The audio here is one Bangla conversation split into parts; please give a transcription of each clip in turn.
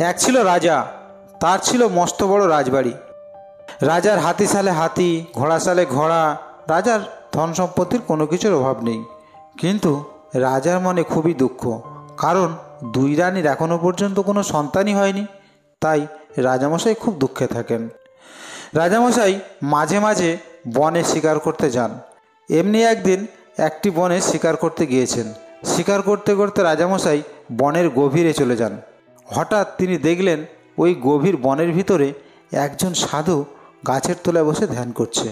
এক ছিল রাজা, তার ছিল মস্ত বড় রাজবাড়ি। রাজার হাতি সালে হাতি, ঘোড়া সালে ঘোড়া। রাজার ধন সম্পত্তির কোনো কিছুর অভাব নেই। কিন্তু রাজার মনে খুবই দুঃখ, কারণ দুই রানীর এখনও পর্যন্ত কোনো সন্তানই হয়নি। তাই রাজামশাই খুব দুঃখে থাকেন। রাজামশাই মাঝে মাঝে বনে শিকার করতে যান। এমনি একদিন একটি বনে শিকার করতে গিয়েছেন। শিকার করতে করতে রাজামশাই বনের গভীরে চলে যান। হঠাৎ তিনি দেখলেন ওই গভীর বনের ভিতরে একজন সাধু গাছের তলায় বসে ধ্যান করছে।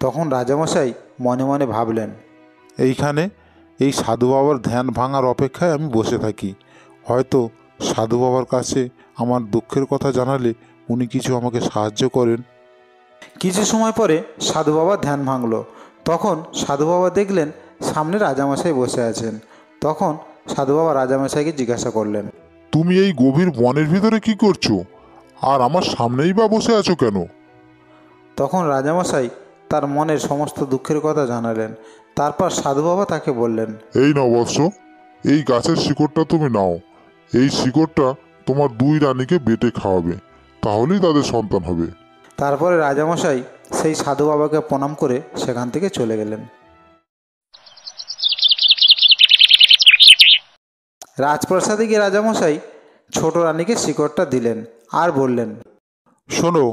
তখন রাজামশাই মনে মনে ভাবলেন, এইখানে এই সাধু বাবার ধ্যান ভাঙার অপেক্ষায় আমি বসে থাকি। হয়তো সাধু বাবার কাছে আমার দুঃখের কথা জানালে উনি কিছু আমাকে সাহায্য করেন। কিছু সময় পরে সাধু বাবার ধ্যান ভাঙল। তখন সাধু বাবা দেখলেন সামনে রাজামশাই বসে আছেন। তখন সাধু বাবা রাজামশাইকে জিজ্ঞাসা করলেন, তুমি এই গভীর বনের ভিতরে কি করছো, আর আমার সামনেই বা বসে আছো কেন? তখন রাজামশাই তার মনের সমস্ত দুঃখের কথা জানালেন। তারপর সাধু বাবা তাকে বললেন, এই নাও বৎস, এই গাছের শিকড়টা তুমি নাও। এই শিকড়টা তোমার দুই রানীকে বেটে খাওয়াবে, তাহলেই তাদের সন্তান হবে। তারপরে রাজামশাই সেই সাধু বাবাকে প্রণাম করে সেখান থেকে চলে গেলেন। রাজপ্রাসাদে গিয়ে রাজামশাই ছোট রানীকে শিকড়টা দিলেন আর বললেন, শোনো,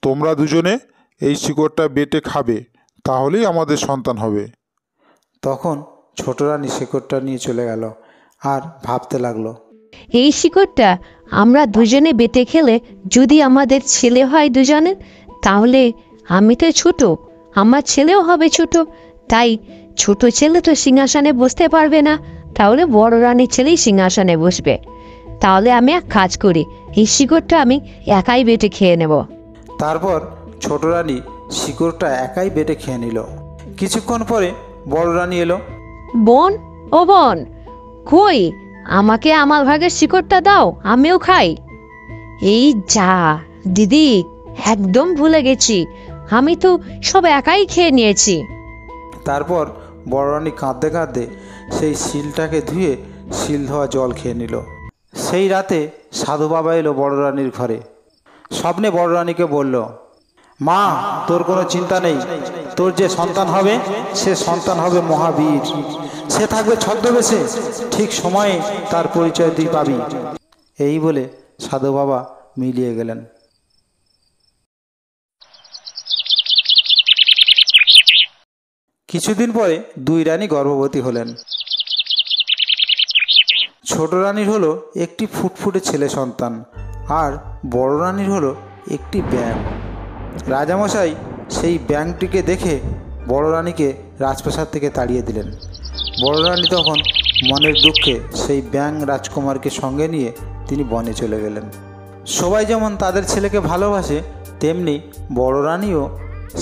তোমরা দুজনে এই শিকড়টা বেটে খাবে, তাহলেই আমাদের সন্তান হবে। তখন ছোট রানী শিকড়টা নিয়ে চলে গেল আর ভাবতে লাগলো, এই শিকড়টা আমরা দুজনে বেটে খেলে যদি আমাদের ছেলে হয় দুজনের, তাহলে আমি তো ছোট, আমার ছেলেও হবে ছোট। তাই ছোট ছেলে তো সিংহাসনে বসতে পারবে না, তাহলে বড় রানীর ছেলেই সিংহাসনে বসবে। তাহলে আমি এক কাজ করি, এই শিকড়টা আমি একাই বেটে খেয়ে নেব। তারপর ছোট রানী শিকড়টা একাই বেটে খেয়ে নিল। কিছুক্ষণ পরে বড় রানী এলো। বোন, ও বোন, কই আমাকে আমার ভাগের শিকড়টা দাও, আমিও খাই। এই যা দিদি, একদম ভুলে গেছি, আমি তো সব একাই খেয়ে নিয়েছি। তারপর বড় রানী কাঁদতে কাঁদতে সেই শিলটাকে ধুয়ে শিল ধোয়া জল খেয়ে নিল। সেই রাতে সাধু বাবা এলো বড় রানীর ঘরে। স্বপ্নে বড় রানীকে বলল, মা, তোর কোনো চিন্তা নেই, তোর যে সন্তান হবে সে সন্তান হবে মহাবীর। সে থাকবে ছদ্মবেশে, ঠিক সময়ে তার পরিচয় তুই পাবি। এই বলে সাধু বাবা মিলিয়ে গেলেন। কিছুদিন পরে দুই রানী গর্ভবতী হলেন। ছোট রানীর হলো একটি ফুটফুটে ছেলে সন্তান, আর বড় রানীর হলো একটি ব্যাঙ। রাজামশাই সেই ব্যাঙটিকে দেখে বড় রানীকে রাজপ্রাসাদ থেকে তাড়িয়ে দিলেন। বড় রানী তখন মনের দুঃখে সেই ব্যাঙ রাজকুমারকে সঙ্গে নিয়ে তিনি বনে চলে গেলেন। সবাই যেমন তাদের ছেলেকে ভালোবাসে, তেমনি বড় রানীও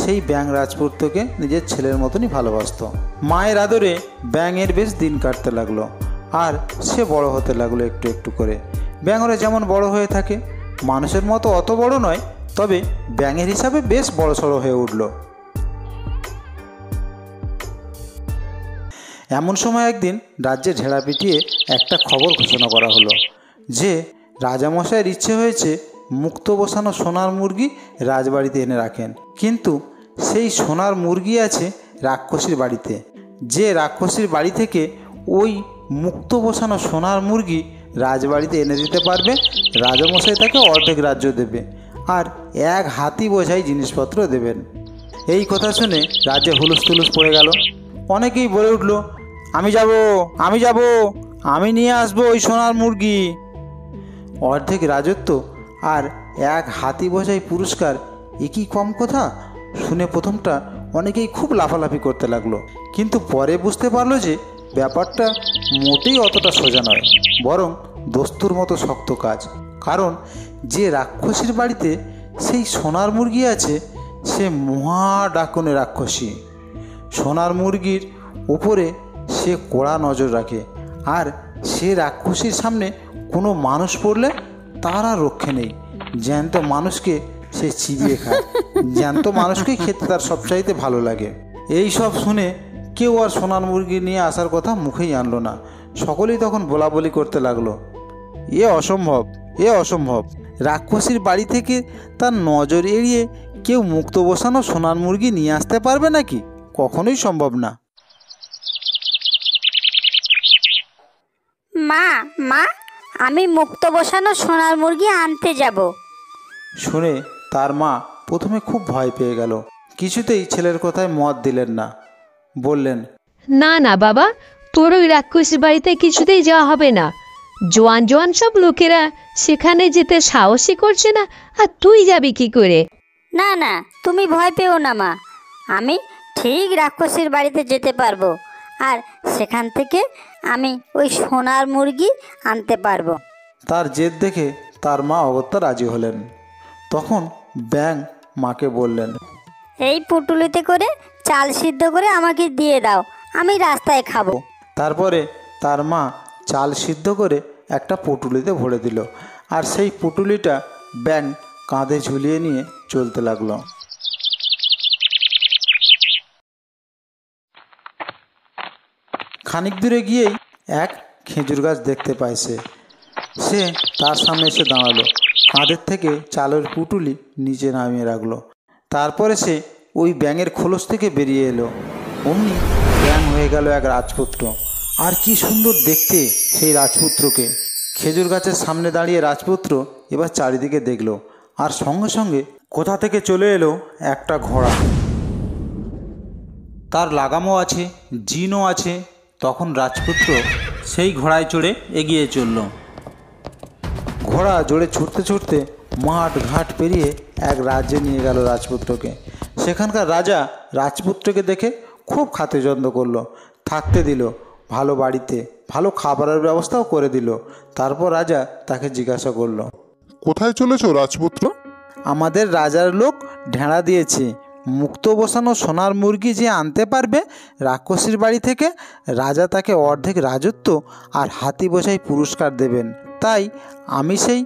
সেই ব্যাঙ রাজপুত্রকে নিজের ছেলের মতনই ভালোবাসত। মায়ের আদরে ব্যাঙের বেশ দিন কাটতে লাগলো, আর সে বড় হতে লাগলো একটু একটু করে। ব্যাঙরা যেমন বড় হয়ে থাকে, মানুষের মতো অত বড় নয়, তবে ব্যাঙের হিসাবে বেশ বড়সড় হয়ে উঠল। এমন সময় একদিন রাজ্যে ঝেড়া পিটিয়ে একটা খবর ঘোষণা করা হলো যে রাজামশাইয়ের ইচ্ছে হয়েছে মুক্ত বসানো সোনার মুরগি রাজবাড়িতে এনে রাখেন। কিন্তু সেই সোনার মুরগি আছে রাক্ষসীর বাড়িতে। যে রাক্ষসীর বাড়ি থেকে ওই মুক্ত বসানো সোনার মুরগি রাজবাড়িতে এনে দিতে পারবে, রাজামশাই তাকে অর্ধেক রাজ্য দেবে আর এক হাতি বোঝাই জিনিসপত্র দেবেন। এই কথা শুনে রাজ্যে হুলুস তুলুস পড়ে গেল। অনেকেই বলে উঠল, আমি যাব, আমি যাব, আমি নিয়ে আসবো ওই সোনার মুরগি। অর্ধেক রাজত্ব আর এক হাতি বোঝাই পুরস্কার, এ কি কম কথা? শুনে প্রথমটা অনেকেই খুব লাফালাফি করতে লাগলো, কিন্তু পরে বুঝতে পারলো যে ব্যাপারটা মোটেই অতটা সোজা নয়, বরং দস্তুর মতো শক্ত কাজ। কারণ যে রাক্ষসীর বাড়িতে সেই সোনার মুরগি আছে সে মহা ডাকনে রাক্ষসী। সোনার মুরগির উপরে সে কড়া নজর রাখে, আর সে রাক্ষসীর সামনে কোনো মানুষ পড়লে তার আর রক্ষে নেই। জ্যান্ত মানুষকে সে চিবিয়ে খায়, জ্যান্ত মানুষকেই খেতে তার সবচাইতে ভালো লাগে। এই সব শুনে কেউ আর সোনার মুরগি নিয়ে আসার কথা মুখেই আনলো না। সকলেই তখন বলা বলি করতে লাগলো, এ অসম্ভব, এ অসম্ভব। রাক্ষসীর বাড়ি থেকে তার নজর এড়িয়ে কেউ মুক্ত বসানো সোনার মুরগি নিয়ে আসতে পারবে নাকি? কখনোই সম্ভব না। মা মা আমি মুক্ত বসানো সোনার মুরগি আনতে যাব। শুনে তার মা প্রথমে খুব ভয় পেয়ে গেল। কিছুতেই ছেলের কথায় মত দিলেন না। বললেন, না না বাবা, তোর ওই রাক্ষসীর বাড়িতে কিছুতেই যাওয়া হবে না। জোয়ান জোয়ান সব লোকেরা সেখানে যেতে সাহসই করছে না, আর তুই যাবি কি করে? না না, তুমি ভয় পেও না মা, আমি ঠিক রাক্ষসীর বাড়িতে যেতে পারবো, আর সেখান থেকে আমি ওই সোনার মুরগি আনতে পারবো। তার জেদ দেখে তার মা অগত্যা রাজি হলেন। তখন ব্যাঙ মাকে বললেন, এই পুটুলিতে করে চাল সিদ্ধ করে আমাকে দিয়ে দাও, আমি রাস্তায় খাবো। তারপরে তার মা চাল সিদ্ধ করে একটা পুটুলিতে ভরে দিল, আর সেই পুটুলিটা ব্যাঙ কাঁধে ঝুলিয়ে নিয়ে চলতে লাগলো। খানিক দূরে গিয়েই এক খেজুর গাছ দেখতে পায় সে তার সামনে এসে দাঁড়ালো, কাঁধের থেকে চালের পুটুলি নিচে নামিয়ে রাখলো। তারপরে সে ওই ব্যাঙের খোলস থেকে বেরিয়ে এলো। অমনি ব্যাঙ হয়ে গেল এক রাজপুত্র। আর কি সুন্দর দেখতে সেই রাজপুত্রকে! খেজুর গাছের সামনে দাঁড়িয়ে রাজপুত্র এবার চারিদিকে দেখলো, আর সঙ্গে সঙ্গে কোথা থেকে চলে এলো একটা ঘোড়া। তার লাগামও আছে, জিনও আছে। তখন রাজপুত্র সেই ঘোড়ায় চড়ে এগিয়ে চলল। ঘোড়া জোরে ছুটতে ছুটতে মাঠ ঘাট পেরিয়ে এক রাজ্যে নিয়ে গেল রাজপুত্রকে। সেখানকার রাজা রাজপুত্রকে দেখে খুব খাতির যত্ন করলো, থাকতে দিল ভালো বাড়িতে, ভালো খাবারের ব্যবস্থাও করে দিল। তারপর রাজা তাকে জিজ্ঞাসা করলো, কোথায় চলেছো রাজপুত্র? আমাদের রাজার লোক ঢেঁড়া দিয়েছে, মুক্ত বসানো সোনার মুরগি যে আনতে পারবে রাক্ষসীর বাড়ি থেকে, রাজা তাকে অর্ধেক রাজত্ব আর হাতি বোঝাই পুরস্কার দেবেন। তাই আমি সেই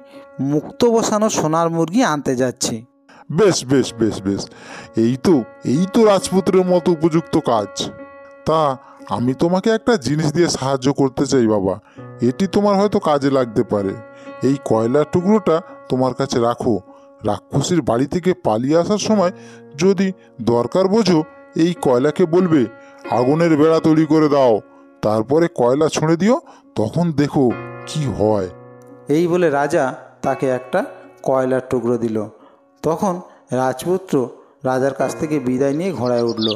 মুক্ত বসানো সোনার মুরগি আনতে যাচ্ছি। বেশ বেশ বেশ বেশ, এই তো রাজপুত্রের মতো উপযুক্ত কাজ। তা আমি তোমাকে একটা জিনিস দিয়ে সাহায্য করতে চাই বাবা, এটি তোমার হয়তো কাজে লাগতে পারে। এই কয়লার টুকরোটা তোমার কাছে রাখো, রাক্ষসীর বাড়ি থেকে পালিয়ে আসার সময় যদি দরকার বোঝো এই কয়লাকে বলবে আগুনের বেড়া তৈরি করে দাও, তারপরে কয়লা ছুঁড়ে দিও, তখন দেখো কি হয়। এই বলে রাজা তাকে একটা কয়লার টুকরো দিল। তখন রাজপুত্র রাজার কাছ থেকে বিদায় নিয়ে ঘোড়ায় উঠল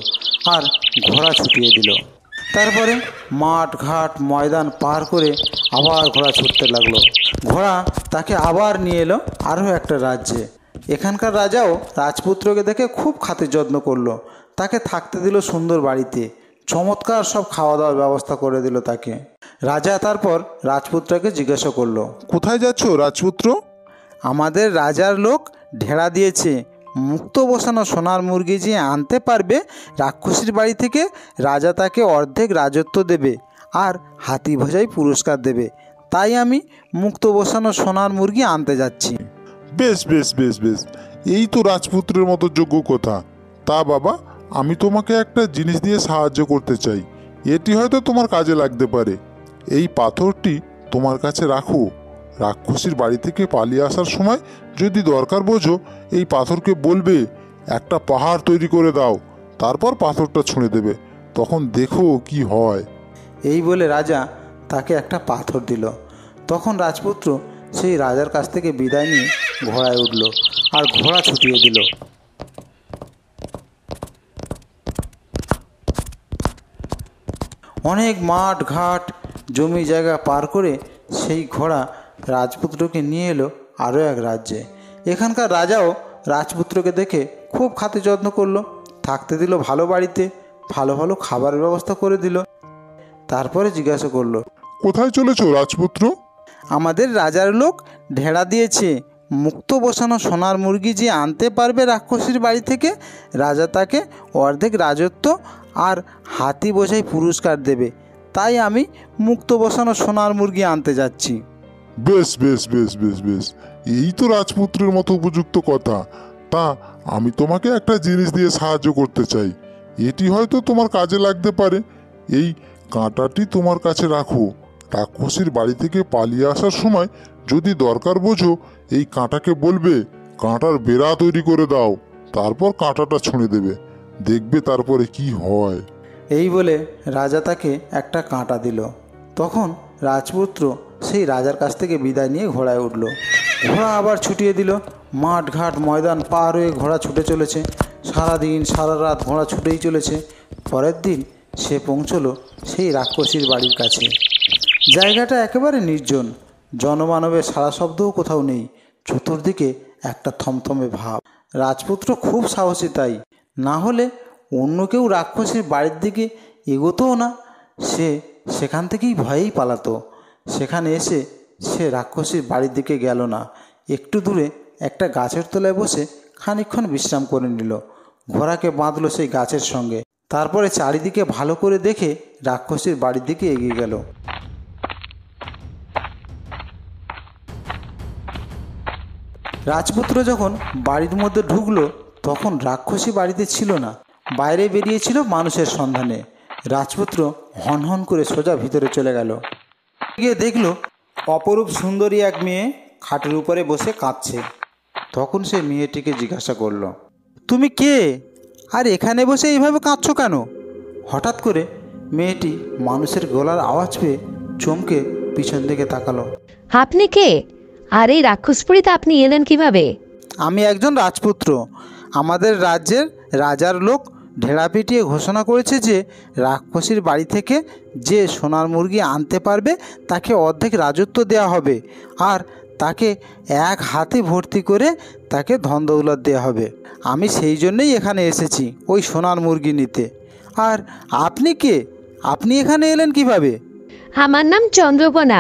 আর ঘোড়া ছুটিয়ে দিল। তারপরে মাঠ ঘাট ময়দান পার করে আবার ঘোড়া ছুটতে লাগলো। ঘোড়া তাকে আবার নিয়ে এলো আরও একটা রাজ্যে। এখানকার রাজাও রাজপুত্রকে দেখে খুব খাতির যত্ন করলো, তাকে থাকতে দিল সুন্দর বাড়িতে, চমৎকার সব খাওয়া দাওয়ার ব্যবস্থা করে দিল তাকে। রাজা তারপর রাজপুত্রকে জিজ্ঞাসা করলো, কোথায় যাচ্ছ রাজপুত্র? আমাদের রাজার লোক ঢেড়া দিয়েছে, মুক্ত বসানো সোনার মুরগি যে আনতে পারবে রাক্ষসীর বাড়ি থেকে, রাজা তাকে অর্ধেক রাজত্ব দেবে আর হাতি ভোজাই পুরস্কার দেবে। তাই আমি মুক্ত বসানো সোনার মুরগি আনতে যাচ্ছি। বেশ বেশ বেশ বেশ, এই তো রাজপুত্রের মতো যোগ্য কথা। তা বাবা, আমি তোমাকে একটা জিনিস দিয়ে সাহায্য করতে চাই, এটি হয়তো তোমার কাজে লাগতে পারে। এই পাথরটি তোমার কাছে রাখো, রাক্ষসীর বাড়ি থেকে পালিয়ে আসার সময় যদি দরকার বোঝো এই পাথরকে বলবে একটা পাহাড় তৈরি করে দাও, তারপর পাথরটা ছুঁড়ে দেবে, তখন দেখো কি হয়। এই বলে রাজা তাকে একটা পাথর দিল। তখন রাজপুত্র সেই রাজার কাছ থেকে বিদায় নিয়ে ঘোড়ায় উঠল আর ঘোড়া ছুটিয়ে দিল। অনেক মাঠ ঘাট জমি জায়গা পার করে সেই ঘোড়া রাজপুত্রকে নিয়ে এলো আরও এক রাজ্যে। এখানকার রাজাও রাজপুত্রকে দেখে খুব খাতির যত্ন করলো, থাকতে দিল ভালো বাড়িতে, ভালো ভালো খাবারের ব্যবস্থা করে দিল। তারপরে জিজ্ঞাসা করলো, কোথায় চলেছো রাজপুত্র? আমাদের রাজার লোক ঢেড়া দিয়েছে, মুক্ত বসানো সোনার মুরগি যে আনতে পারবে রাক্ষসীর বাড়ি থেকে, রাজা তাকে অর্ধেক রাজত্ব আর হাতি বোঝাই পুরস্কার দেবে। তাই আমি মুক্ত বসানো সোনার মুরগি আনতে যাচ্ছি। বেশ বেশ বেশ বেশ বেশ, এই তো রাজপুত্রের মতো উপযুক্ত কথা। তা আমি তোমাকে একটা জিনিস দিয়ে সাহায্য করতে চাই, এটি হয়তো তোমার কাজে লাগতে পারে। এই কাঁটাটি তোমার কাছে রাখো, রাক্ষসীর বাড়ি থেকে পালিয়ে আসার সময় যদি দরকার বোঝো এই কাঁটাকে বলবে কাঁটার বেড়া তৈরি করে দাও, তারপর কাঁটাটা ছুঁড়ে দেবে, দেখবে তারপরে কি হয়। এই বলে রাজা তাকে একটা কাঁটা দিল। তখন রাজপুত্র সেই রাজার কাছ থেকে বিদায় নিয়ে ঘোড়ায় উঠল। ঘোড়া আবার ছুটিয়ে দিল। মাঠ ঘাট ময়দান পার হয়ে ঘোড়া ছুটে চলেছে। সারাদিন সারা রাত ঘোড়া ছুটেই চলেছে। পরের দিন সে পৌঁছলো সেই রাক্ষসীর বাড়ির কাছে। জায়গাটা একেবারে নির্জন, জনমানবের সারা শব্দও কোথাও নেই। চতুর্দিকে একটা থমথমে ভাব। রাজপুত্র খুব সাহসী, তাই না হলে অন্য কেউ রাক্ষসীর বাড়ির দিকে এগোতও না। সে সেখান থেকেই ভয়েই পালাতো। সেখানে এসে সে রাক্ষসীর বাড়ির দিকে গেল না। একটু দূরে একটা গাছের তলায় বসে খানিকক্ষণ বিশ্রাম করে নিল। ঘোড়াকে বাঁধলো সেই গাছের সঙ্গে। তারপরে চারিদিকে ভালো করে দেখে রাক্ষসীর বাড়ির দিকে এগিয়ে গেল। রাজপুত্র যখন বাড়ির মধ্যে ঢুকলো তখন রাক্ষসী বাড়িতে ছিল না, বাইরে বেরিয়েছিল মানুষের সন্ধানে। রাজপুত্র হনহন করে সোজা ভিতরে চলে গেল। গিয়ে দেখলো অপরূপ সুন্দরী এক মেয়ে খাটের উপরে বসে কাঁদছে। তখন সে মেয়েটিকে জিজ্ঞাসা করলো, তুমি কে, আর এখানে বসে এইভাবে কাঁদছো কেন? হঠাৎ করে মেয়েটি মানুষের গলার আওয়াজ পেয়ে চমকে পিছন দিকে তাকালো। আপনি কে, আর এই রাক্ষসপুরীতে আপনি এলেন কিভাবে? আমি একজন রাজপুত্র। আমাদের রাজ্যের রাজার লোক ঢেড়া পিটিয়ে ঘোষণা করেছে যে রাক্ষসীর বাড়ি থেকে যে সোনার মুরগি আনতে পারবে তাকে অর্ধেক রাজত্ব দেওয়া হবে, আর তাকে এক হাতে ভর্তি করে তাকে ধন দৌলত দেওয়া হবে। আমি সেই জন্যই এখানে এসেছি ওই সোনার মুরগি নিতে। আর আপনি কে, আপনি এখানে এলেন কিভাবে? আমার নাম চন্দ্রকোনা,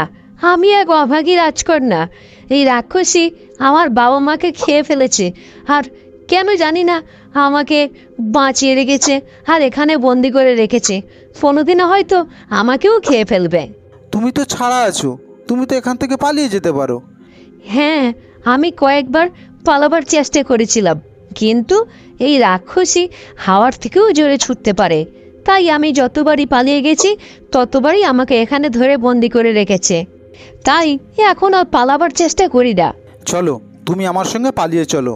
আমি এক অভাগী রাজকন্যা। এই রাক্ষসী আমার বাবা মাকে খেয়ে ফেলেছে, আর কেন জানি না আমাকে বাঁচিয়ে রেখেছে আর এখানে বন্দি করে রেখেছে। কোনোদিনও হয়তো আমাকেও খেয়ে ফেলবে। তুমি তো ছাড়া আছো, তুমি তো এখান থেকে পালিয়ে যেতে পারো। হ্যাঁ, আমি কয়েকবার পালাবার চেষ্টা করেছিলাম, কিন্তু এই রাক্ষসী হাওয়ার থেকেও জোরে ছুটতে পারে। তাই আমি যতবারই পালিয়ে গেছি ততবারই আমাকে এখানে ধরে বন্দি করে রেখেছে। তাই এখন আর পালাবার চেষ্টা করি না। চলো, তুমি আমার সঙ্গে পালিয়ে চলো।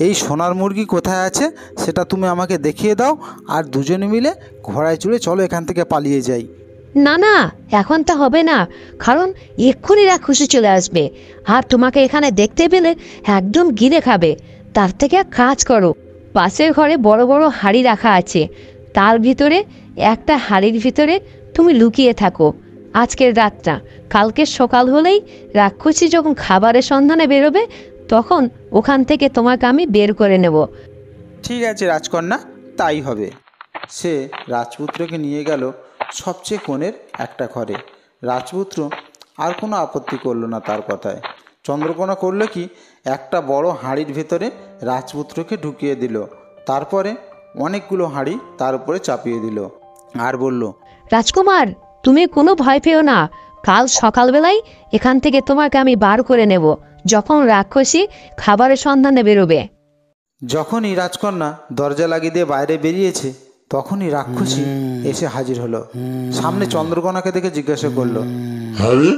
এই সোনার মুরগি কোথায় আছে সেটা তুমি আমাকে দেখিয়ে দাও, আর দুজনে মিলে ঘোড়ায় চড়ে চলো এখান থেকে পালিয়ে যাই। না না, এখন তা হবে না, কারণ এক্ষুনি রাক্ষসী চলে আসবে আর তোমাকে এখানে দেখতে পেলে একদম গিলে খাবে। তার থেকে এক কাজ করো, পাশের ঘরে বড় বড় হাঁড়ি রাখা আছে, তার ভিতরে একটা হাঁড়ির ভিতরে তুমি লুকিয়ে থাকো আজকের রাতটা। কালকে সকাল হলেই রাক্ষসী যখন খাবারের সন্ধানে বেরোবে তখন ওখান থেকে তোমাকে আমি বের করে নেব। ঠিক আছে রাজকন্যা, তাই হবে। সে রাজপুত্রকে নিয়ে গেল সবচেয়ে কোণের একটা ঘরে। রাজপুত্র আর কোনো আপত্তি করলো না তার কথায়। চন্দ্রকোনা করলো কি, একটা বড় হাঁড়ির ভেতরে রাজপুত্রকে ঢুকিয়ে দিল। তারপরে অনেকগুলো হাঁড়ি তার উপরে চাপিয়ে দিল আর বলল, রাজকুমার, তুমি কোনো ভয় পেও না, কাল সকালবেলায় এখান থেকে তোমাকে আমি বার করে নেব যখন রাক্ষসী খাবারের সন্ধানে বেরোবে। যখনই রাজকন্যা দরজা লাগিয়ে দিয়ে বাইরে বেরিয়েছে তখনই রাক্ষসী এসে হাজির হলো। সামনে চন্দ্রকোনাকে দেখে জিজ্ঞাসা করলো, হ্যাঁ রে,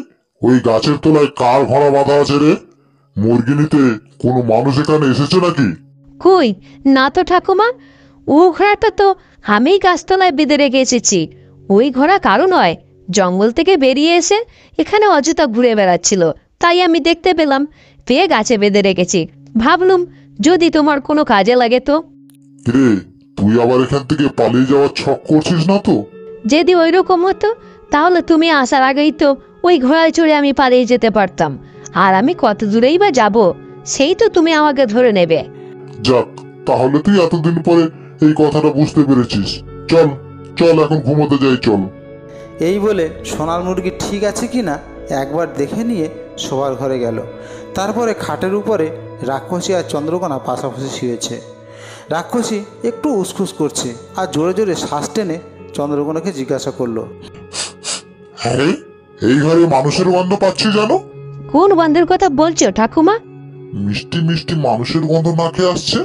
ওই গাছের তলায় কার ঘোড়া বাঁধা আছে রে? মুরগি নিতে কোনো মানুষ এখানে এসেছে নাকি? কই না তো ঠাকুমা, ও ঘোড়াটা তো আমি গাছতলায় বেঁধে রেখে এসেছি। ওই ঘোড়া কারো নয়, জঙ্গল থেকে বেরিয়ে এসে এখানে অযথা ঘুরে বেড়াচ্ছিল, তাই আমি দেখতে পেলাম, পেয়ে গাছে বেঁধে রেখেছি। ভাবলুম যদি তোমার কোনো কাজে লাগে তো। রে, তুই আবার এখান থেকে পালিয়ে যাওয়ার ছক করছিস না তো? যদি ওই রকম হতো তাহলে তুমি আসার আগেই তো ওই ঘোড়ায় চড়ে আমি পালিয়ে যেতে পারতাম, আর আমি কত দূরেই বা যাব, সেই তো তুমি আমাকে ধরে নেবে। যাক, তাহলে তুই এতদিন পরে এই কথাটা বুঝতে পেরেছিস। চল চল, এখন ঘুমোতে যাই, চল। এই বলে সোনার মুরগি ঠিক আছে কি না একবার দেখে নিয়ে শোবার ঘরে গেল। তারপরে খাটের উপরে রাক্ষসী আর চন্দ্রকোনা পাশাপাশি শুয়েছে। রাক্ষসী একটু উসখুস করছে আর জোরে জোরে শ্বাস টেনে চন্দ্রকোনাকে জিজ্ঞাসা করলো, হ্যাঁ রে, এই ঘরে মানুষের গন্ধ পাচ্ছি জানো? কোন গন্ধের কথা বলছো ঠাকুমা? মিষ্টি মিষ্টি মানুষের গন্ধ নাকে আসছে।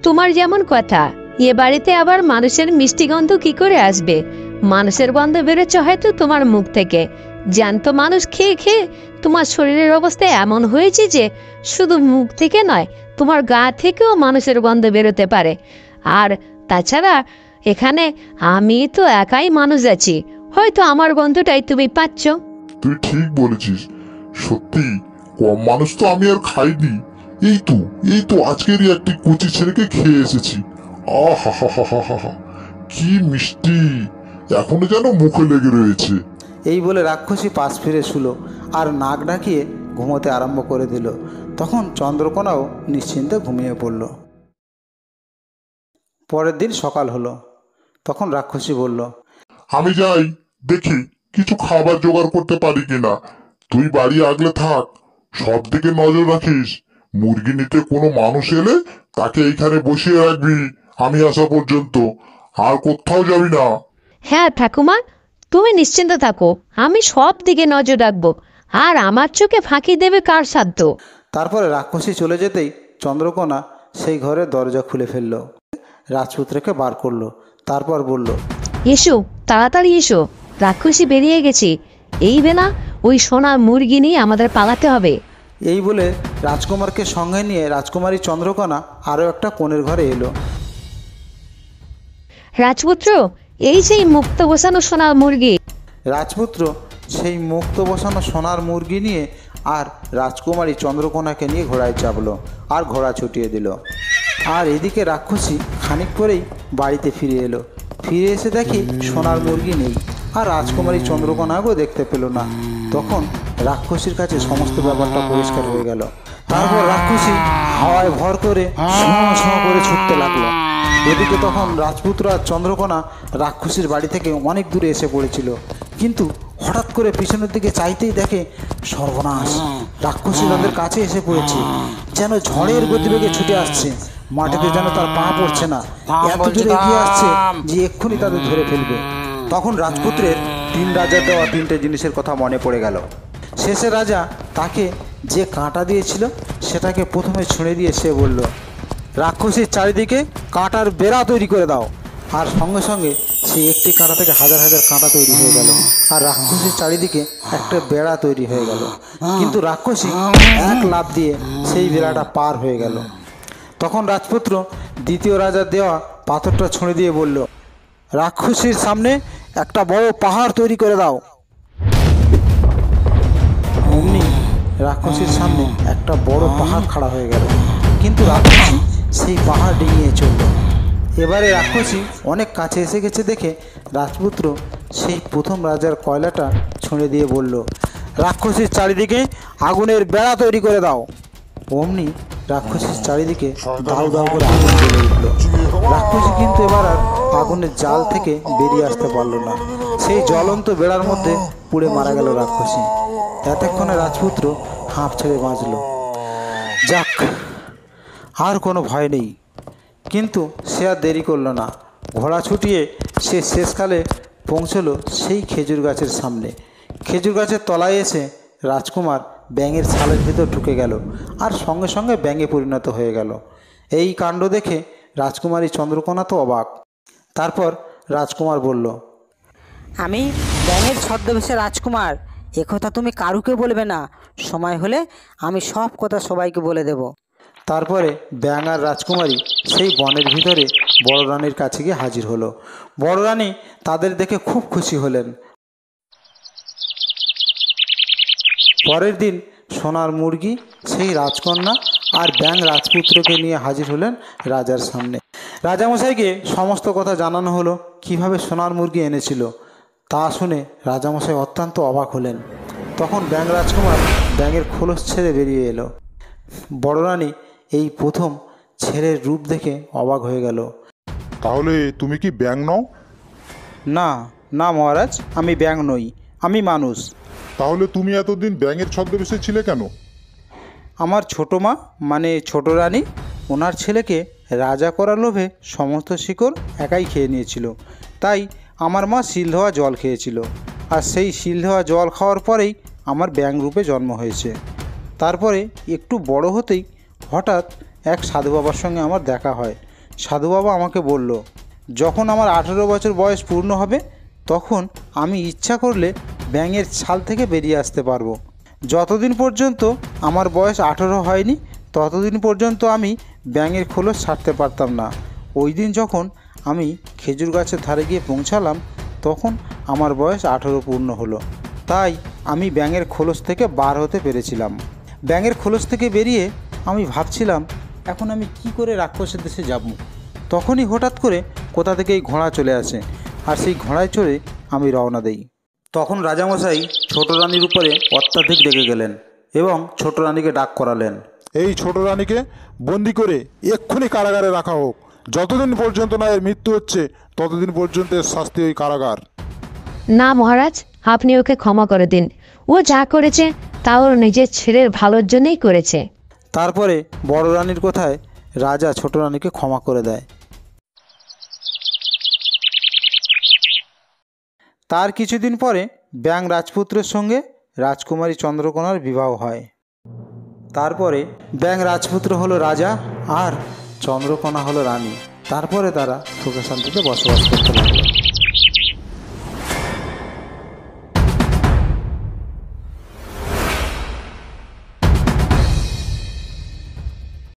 তোমার যেমন কথা, এ বাড়িতে আবার মানুষের মিষ্টি গন্ধ কি করে আসবে? মানুষের গন্ধ বেরোচ্ছে হয়তো তোমার মুখ থেকে, জ্যান্ত মানুষ খেয়ে খেয়ে তোমার শরীরের অবস্থা এমন হয়েছে যে শুধু মুখ থেকে নয়, তোমার গা থেকেও মানুষের গন্ধ বেরোতে পারে। আর তাছাড়া এখানে আমি তো একাই মানুষ আছি, হয়তো আমার গন্ধটাই তুমি পাচ্ছ। তুই ঠিক বলেছিস, সত্যি কম মানুষ তো আমি আর খাইনি। এই তো আজকেরই একটি কচি ছেলেকে খেয়ে এসেছি। আহা হা হা হা হা হা, কি মিষ্টি, এখনো যেন মুখে লেগে রয়েছে। এই বলে রাক্ষসী পাশ ফিরে শুলো আর নাক ডাকিয়ে ঘুমোতে আরম্ভ করে দিল। তখন চন্দ্রকোনাও নিশ্চিন্তে ঘুমিয়ে পড়ল। পরের দিন সকাল হলো। তখন রাক্ষসী বলল, আমি যাই দেখি কিছু খাবার জোগাড় করতে পারি কিনা। তুই বাড়ি আগলে থাক, সব দিকে নজর রাখিস। মুরগি নিতে কোনো মানুষ এলে তাকে এইখানে বসিয়ে রাখবি আমি আসা পর্যন্ত, আর কোথাও যাবি না। হ্যাঁ ঠাকুমা, তুমি নিশ্চিন্ত থাকো, আমি সব দিকে নজর রাখবো। আর আমার চোখে ফাঁকি দেবে কার সাধ্য। তারপরে রাক্ষসী চলে যেতেই চন্দ্রকোনা সেই ঘরের দরজা খুলে ফেলল, রাজপুত্রকে বার করলো। তারপর বলল, এসো, তাড়াতাড়ি এসো, রাক্ষসী বেরিয়ে গেছি। এই বেলা ওই সোনার মুরগি নিয়ে আমাদের পালাতে হবে। এই বলে রাজকুমারকে সঙ্গে নিয়ে রাজকুমারী চন্দ্রকোনা আরও একটা কোণের ঘরে এলো। রাজপুত্র, এই সেই মুক্ত বসানো সোনার মুরগি। রাজপুত্র সেই মুক্ত বসানো সোনার মুরগি নিয়ে আর রাজকুমারী চন্দ্রকোনাকে নিয়ে ঘোড়ায় চাপলো আর ঘোড়া ছুটিয়ে দিল। আর এদিকে রাক্ষসী খানিক পরেই বাড়িতে ফিরে এলো। ফিরে এসে দেখি সোনার মুরগি নেই, আর রাজকুমারী চন্দ্রকোনাকেও দেখতে পেল না। তখন রাক্ষসীর কাছে সমস্ত ব্যাপারটা পরিষ্কার হয়ে গেল। তারপর রাক্ষসী হাওয়ায় ভর করে শোঁ করে ছুটতে লাগলো। এদিকে তখন রাজপুত্র আর চন্দ্রকোনা রাক্ষসীর বাড়ি থেকে অনেক দূরে এসে পড়েছিল, কিন্তু হঠাৎ করে পিছনের দিকে চাইতেই দেখে সর্বনাশ, রাক্ষসী তাদের কাছে এসে পড়েছে, যেন ঝড়ের গতিবেগে ছুটে আসছে। মাটিতে যেন তার পা পড়ছে না, এত জোরে এগিয়ে আসছে যে এক্ষুনি তাদের ধরে ফেলবে। তখন রাজপুত্রের 3 রাজার দেওয়া 3টে জিনিসের কথা মনে পড়ে গেল। শেষে রাজা তাকে যে কাঁটা দিয়েছিল সেটাকে প্রথমে ছুঁড়ে দিয়ে সে বলল, রাক্ষসীর চারিদিকে কাঁটার বেড়া তৈরি করে দাও। আর সঙ্গে সঙ্গে সেই একটি কাঁটা থেকে হাজার হাজার কাঁটা তৈরি হয়ে গেল, আর রাক্ষসীর চারিদিকে একটা বেড়া তৈরি হয়ে গেল। কিন্তু রাক্ষসী এক লাফ দিয়ে সেই বেড়াটা পার হয়ে গেল। তখন রাজপুত্র দ্বিতীয় রাজার দেওয়া পাথরটা ছুঁড়ে দিয়ে বলল, রাক্ষসীর সামনে একটা বড় পাহাড় তৈরি করে দাও। অমনি রাক্ষসীর সামনে একটা বড় পাহাড় খাড়া হয়ে গেল, কিন্তু রাক্ষসী সেই পাহাড় ডিঙিয়ে চলল। এবারে রাক্ষসী অনেক কাছে এসে গেছে দেখে রাজপুত্র সেই প্রথম রাজার কয়লাটা ছুঁড়ে দিয়ে বলল, রাক্ষসীর চারিদিকে আগুনের বেড়া তৈরি করে দাও। অমনি রাক্ষসীর চারিদিকে দাউ দাউ করে আগুন জ্বলে উঠল। রাক্ষসী কিন্তু এবার আর আগুনের জাল থেকে বেরিয়ে আসতে পারল না, সেই জ্বলন্ত বেড়ার মধ্যে পুড়ে মারা গেল রাক্ষসী। এতক্ষণে রাজপুত্র হাঁপ ছেড়ে বাঁচল। যাক, আর কোনো ভয় নেই। কিন্তু সে আর দেরি করল না, ঘোড়া ছুটিয়ে সে শেষকালে পৌঁছলো সেই খেজুর গাছের সামনে। খেজুর গাছের তলায় এসে রাজকুমার ব্যাঙের ছালের ভিতর ঢুকে গেল আর সঙ্গে সঙ্গে ব্যাঙে পরিণত হয়ে গেল। এই কাণ্ড দেখে রাজকুমারী চন্দ্রকোনা তো অবাক। তারপর রাজকুমার বলল, আমি ব্যাঙের ছদ্মবেশে রাজকুমার, একথা তুমি কারুকে বলবে না। সময় হলে আমি সব কথা সবাইকে বলে দেব। তারপরে ব্যাঙ আর রাজকুমারী সেই বনের ভিতরে বড় রানীর কাছে গিয়ে হাজির হলো। বড় রানী তাদের দেখে খুব খুশি হলেন। পরের দিন সোনার মুরগি, সেই রাজকন্যা আর ব্যাঙ রাজপুত্রকে নিয়ে হাজির হলেন রাজার সামনে। রাজামশাইকে সমস্ত কথা জানানো হলো, কিভাবে সোনার মুরগি এনেছিল। তা শুনে রাজামশাই অত্যন্ত অবাক হলেন। তখন ব্যাঙ রাজকুমার ব্যাঙের খোলস ছেড়ে বেরিয়ে এলো। বড় রানী এই প্রথম ছেলের রূপ দেখে অবাক হয়ে গেল। তাহলে তুমি কি ব্যাঙ নও? না না মহারাজ, আমি ব্যাঙ নই, আমি মানুষ। তাহলে তুমি এতদিন ব্যাঙের ছদ্মবেশে ছিলে কেন? আমার ছোটো মা মানে ছোট রানী, ওনার ছেলেকে রাজা করার লোভে সমস্ত শিকড় একাই খেয়ে নিয়েছিল। তাই আমার মা শিল ধোয়া জল খেয়েছিল, আর সেই শিল ধোয়া জল খাওয়ার পরেই আমার ব্যাঙ রূপে জন্ম হয়েছে। তারপরে একটু বড় হতেই হঠাৎ এক সাধু বাবার সঙ্গে আমার দেখা হয়। সাধু বাবা আমাকে বলল, যখন আমার 18 বছর বয়স পূর্ণ হবে তখন আমি ইচ্ছা করলে ব্যাঙের ছাল থেকে বেরিয়ে আসতে পারবো। যতদিন পর্যন্ত আমার বয়স 18 হয়নি ততদিন পর্যন্ত আমি ব্যাঙের খোলস ছাড়তে পারতাম না। ওই দিন যখন আমি খেজুর গাছের ধারে গিয়ে পৌঁছালাম তখন আমার বয়স 18 পূর্ণ হলো। তাই আমি ব্যাঙের খোলস থেকে বার হতে পেরেছিলাম। ব্যাঙের খোলস থেকে বেরিয়ে আমি ভাবছিলাম এখন আমি কি করে রাক্ষসের দেশে যাব। তখনই হঠাৎ করে কোথা থেকে এই ঘোড়া চলে আসে আর সেই ঘোড়ায় চড়ে আমি রওনা দেই। তখন রাজামশাই ছোট রানীর উপরে অত্যাধিক রেগে গেলেন এবং ছোট রানীকে ডাক করালেন। এই ছোট রানীকে বন্দি করে এক্ষুনি কারাগারে রাখা হোক। যতদিন পর্যন্ত না এর মৃত্যু হচ্ছে ততদিন পর্যন্ত এর শাস্তি ওই কারাগার। না মহারাজ, আপনি ওকে ক্ষমা করে দিন। ও যা করেছে তা ওর নিজের ছেলের ভালোর জন্যই করেছে। তারপরে বড় রানীর কথায় রাজা ছোট রানীকে ক্ষমা করে দেয়। তার কিছুদিন পরে ব্যাঙ রাজপুত্রের সঙ্গে রাজকুমারী চন্দ্রকোনার বিবাহ হয়। তারপরে ব্যাঙ রাজপুত্র হলো রাজা আর চন্দ্রকোনা হলো রানী। তারপরে তারা সুখে শান্তিতে বসবাস করতে লাগে।